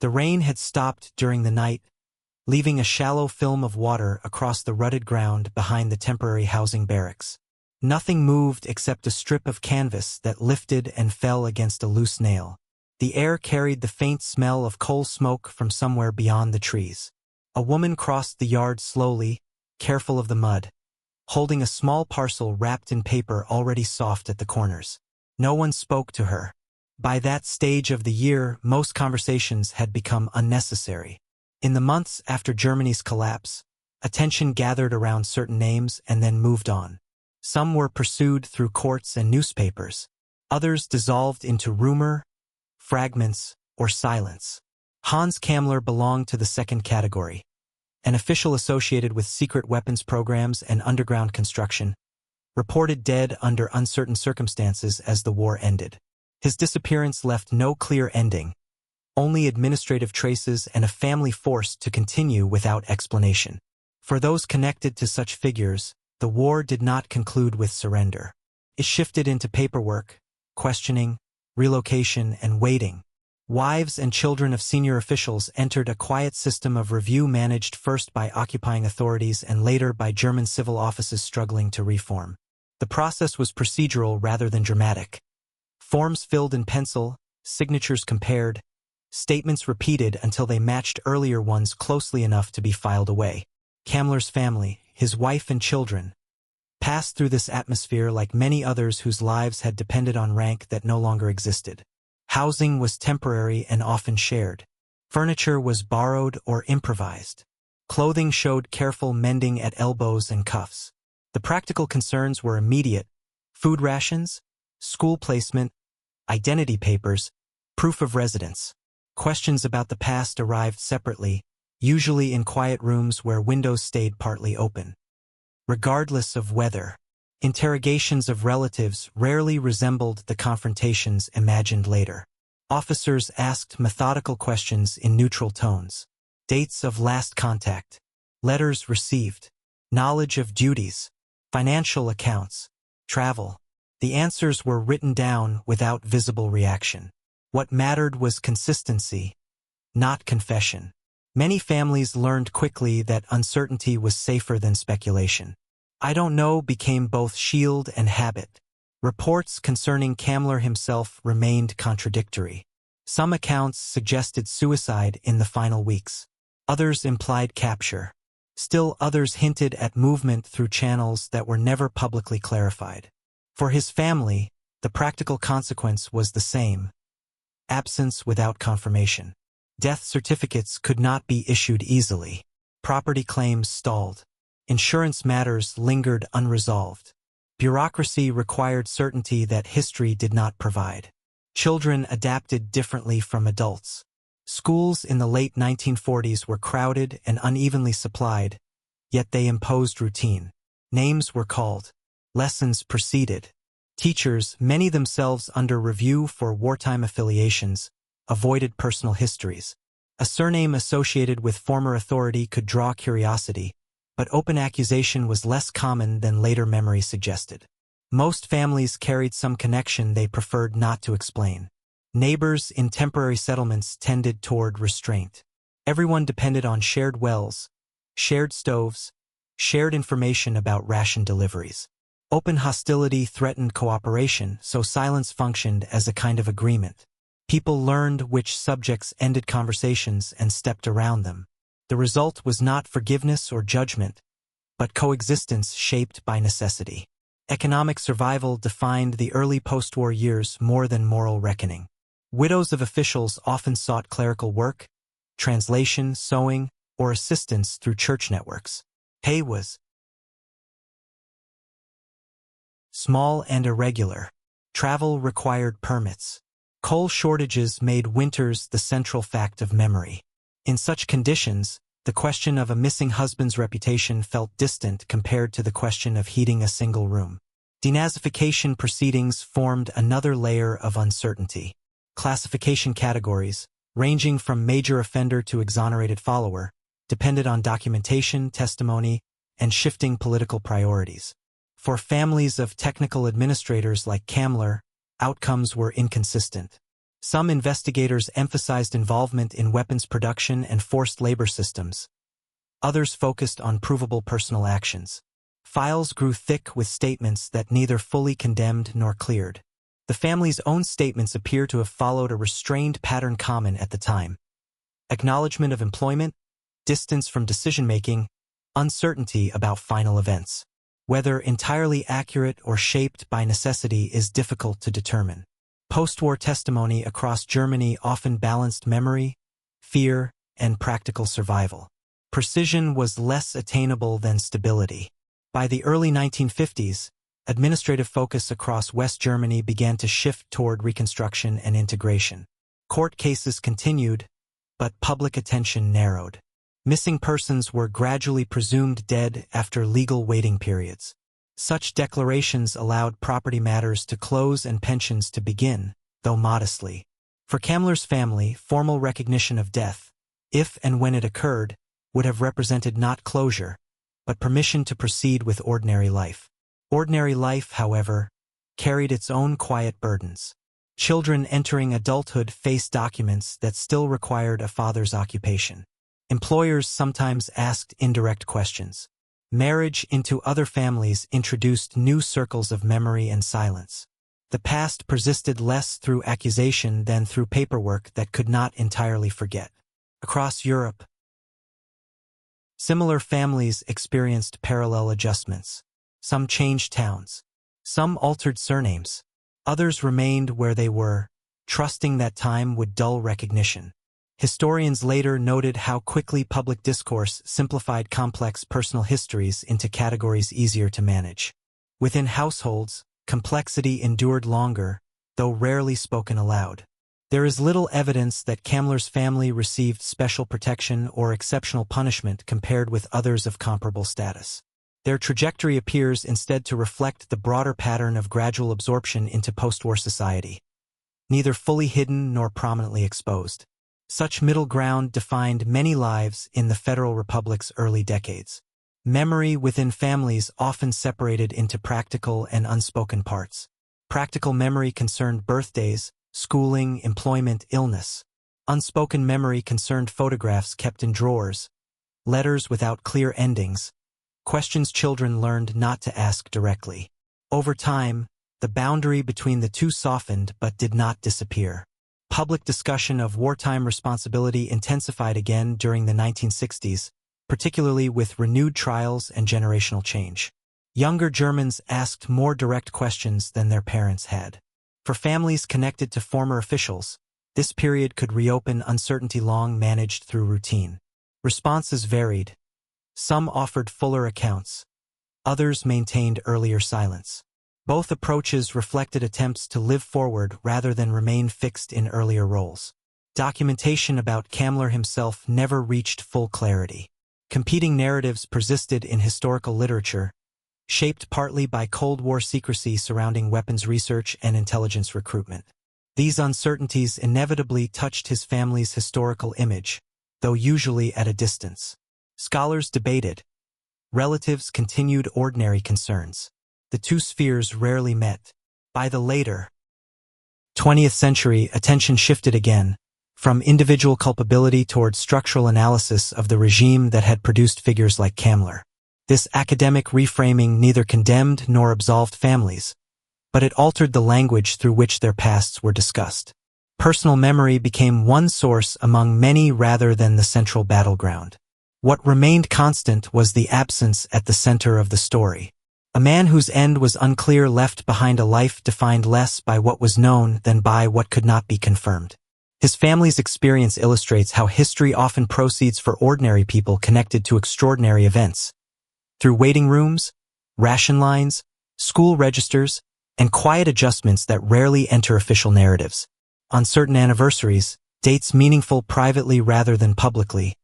The rain had stopped during the night, leaving a shallow film of water across the rutted ground behind the temporary housing barracks. Nothing moved except a strip of canvas that lifted and fell against a loose nail. The air carried the faint smell of coal smoke from somewhere beyond the trees. A woman crossed the yard slowly, careful of the mud, holding a small parcel wrapped in paper already soft at the corners. No one spoke to her. By that stage of the year, most conversations had become unnecessary. In the months after Germany's collapse, attention gathered around certain names and then moved on. Some were pursued through courts and newspapers. Others dissolved into rumor, fragments, or silence. Hans Kammler belonged to the second category. An official associated with secret weapons programs and underground construction, reported dead under uncertain circumstances as the war ended. His disappearance left no clear ending, only administrative traces and a family forced to continue without explanation. For those connected to such figures, the war did not conclude with surrender. It shifted into paperwork, questioning, relocation, and waiting. Wives and children of senior officials entered a quiet system of review managed first by occupying authorities and later by German civil offices struggling to reform. The process was procedural rather than dramatic. Forms filled in pencil, signatures compared, statements repeated until they matched earlier ones closely enough to be filed away. Kammler's family, his wife and children, passed through this atmosphere like many others whose lives had depended on rank that no longer existed. Housing was temporary and often shared. Furniture was borrowed or improvised. Clothing showed careful mending at elbows and cuffs. The practical concerns were immediate: food rations, school placement, identity papers, proof of residence. Questions about the past arrived separately, usually in quiet rooms where windows stayed partly open. Regardless of weather, interrogations of relatives rarely resembled the confrontations imagined later. Officers asked methodical questions in neutral tones. Dates of last contact, letters received, knowledge of duties, financial accounts, travel. The answers were written down without visible reaction. What mattered was consistency, not confession. Many families learned quickly that uncertainty was safer than speculation. "I don't know" became both shield and habit. Reports concerning Kammler himself remained contradictory. Some accounts suggested suicide in the final weeks. Others implied capture. Still others hinted at movement through channels that were never publicly clarified. For his family, the practical consequence was the same: absence without confirmation. Death certificates could not be issued easily. Property claims stalled. Insurance matters lingered unresolved. Bureaucracy required certainty that history did not provide. Children adapted differently from adults. Schools in the late 1940s were crowded and unevenly supplied, yet they imposed routine. Names were called. Lessons proceeded. Teachers, many themselves under review for wartime affiliations, avoided personal histories. A surname associated with former authority could draw curiosity, but open accusation was less common than later memory suggested. Most families carried some connection they preferred not to explain. Neighbors in temporary settlements tended toward restraint. Everyone depended on shared wells, shared stoves, shared information about ration deliveries. Open hostility threatened cooperation, so silence functioned as a kind of agreement. People learned which subjects ended conversations and stepped around them. The result was not forgiveness or judgment, but coexistence shaped by necessity. Economic survival defined the early post-war years more than moral reckoning. Widows of officials often sought clerical work, translation, sewing, or assistance through church networks. Pay was small and irregular. Travel required permits. Coal shortages made winters the central fact of memory. In such conditions, the question of a missing husband's reputation felt distant compared to the question of heating a single room. Denazification proceedings formed another layer of uncertainty. Classification categories, ranging from major offender to exonerated follower, depended on documentation, testimony, and shifting political priorities. For families of technical administrators like Kammler, outcomes were inconsistent. Some investigators emphasized involvement in weapons production and forced labor systems. Others focused on provable personal actions. Files grew thick with statements that neither fully condemned nor cleared. The family's own statements appear to have followed a restrained pattern common at the time. Acknowledgement of employment, distance from decision-making, uncertainty about final events. Whether entirely accurate or shaped by necessity is difficult to determine. Post-war testimony across Germany often balanced memory, fear, and practical survival. Precision was less attainable than stability. By the early 1950s, administrative focus across West Germany began to shift toward reconstruction and integration. Court cases continued, but public attention narrowed. Missing persons were gradually presumed dead after legal waiting periods. Such declarations allowed property matters to close and pensions to begin, though modestly. For Kammler's family, formal recognition of death, if and when it occurred, would have represented not closure, but permission to proceed with ordinary life. Ordinary life, however, carried its own quiet burdens. Children entering adulthood faced documents that still required a father's occupation. Employers sometimes asked indirect questions. Marriage into other families introduced new circles of memory and silence. The past persisted less through accusation than through paperwork that could not entirely forget. Across Europe, similar families experienced parallel adjustments. Some changed towns. Some altered surnames. Others remained where they were, trusting that time would dull recognition. Historians later noted how quickly public discourse simplified complex personal histories into categories easier to manage. Within households, complexity endured longer, though rarely spoken aloud. There is little evidence that Kammler's family received special protection or exceptional punishment compared with others of comparable status. Their trajectory appears instead to reflect the broader pattern of gradual absorption into post-war society. Neither fully hidden nor prominently exposed. Such middle ground defined many lives in the Federal Republic's early decades. Memory within families often separated into practical and unspoken parts. Practical memory concerned birthdays, schooling, employment, illness. Unspoken memory concerned photographs kept in drawers, letters without clear endings, questions children learned not to ask directly. Over time, the boundary between the two softened but did not disappear. Public discussion of wartime responsibility intensified again during the 1960s, particularly with renewed trials and generational change. Younger Germans asked more direct questions than their parents had. For families connected to former officials, this period could reopen uncertainty long managed through routine. Responses varied. Some offered fuller accounts. Others maintained earlier silence. Both approaches reflected attempts to live forward rather than remain fixed in earlier roles. Documentation about Kammler himself never reached full clarity. Competing narratives persisted in historical literature, shaped partly by Cold War secrecy surrounding weapons research and intelligence recruitment. These uncertainties inevitably touched his family's historical image, though usually at a distance. Scholars debated. Relatives continued ordinary concerns. The two spheres rarely met. By the later 20th century, attention shifted again, from individual culpability toward structural analysis of the regime that had produced figures like Kammler. This academic reframing neither condemned nor absolved families, but it altered the language through which their pasts were discussed. Personal memory became one source among many rather than the central battleground. What remained constant was the absence at the center of the story. A man whose end was unclear left behind a life defined less by what was known than by what could not be confirmed. His family's experience illustrates how history often proceeds for ordinary people connected to extraordinary events. Through waiting rooms, ration lines, school registers, and quiet adjustments that rarely enter official narratives. On certain anniversaries, dates meaningful privately rather than publicly,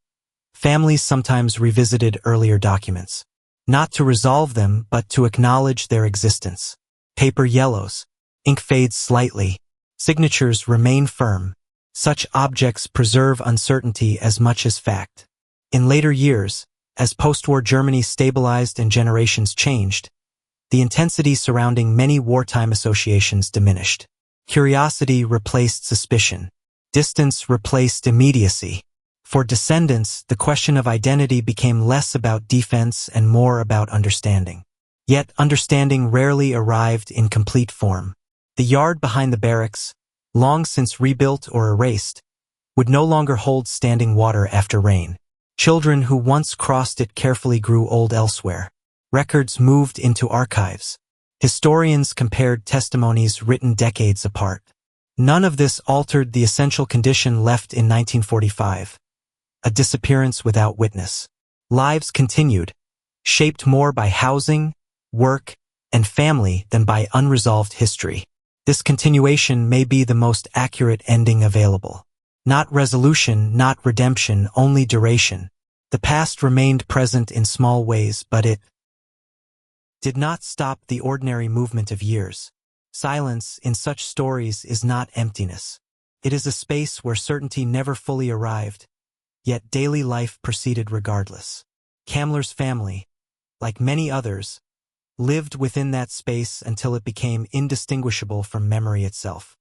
families sometimes revisited earlier documents. Not to resolve them, but to acknowledge their existence. Paper yellows. Ink fades slightly. Signatures remain firm. Such objects preserve uncertainty as much as fact. In later years, as post-war Germany stabilized and generations changed, the intensity surrounding many wartime associations diminished. Curiosity replaced suspicion. Distance replaced immediacy. For descendants, the question of identity became less about defense and more about understanding. Yet understanding rarely arrived in complete form. The yard behind the barracks, long since rebuilt or erased, would no longer hold standing water after rain. Children who once crossed it carefully grew old elsewhere. Records moved into archives. Historians compared testimonies written decades apart. None of this altered the essential condition left in 1945. A disappearance without witness. Lives continued, shaped more by housing, work, and family than by unresolved history. This continuation may be the most accurate ending available. Not resolution, not redemption, only duration. The past remained present in small ways, but it did not stop the ordinary movement of years. Silence in such stories is not emptiness. It is a space where certainty never fully arrived, yet daily life proceeded regardless. Kammler's family, like many others, lived within that space until it became indistinguishable from memory itself.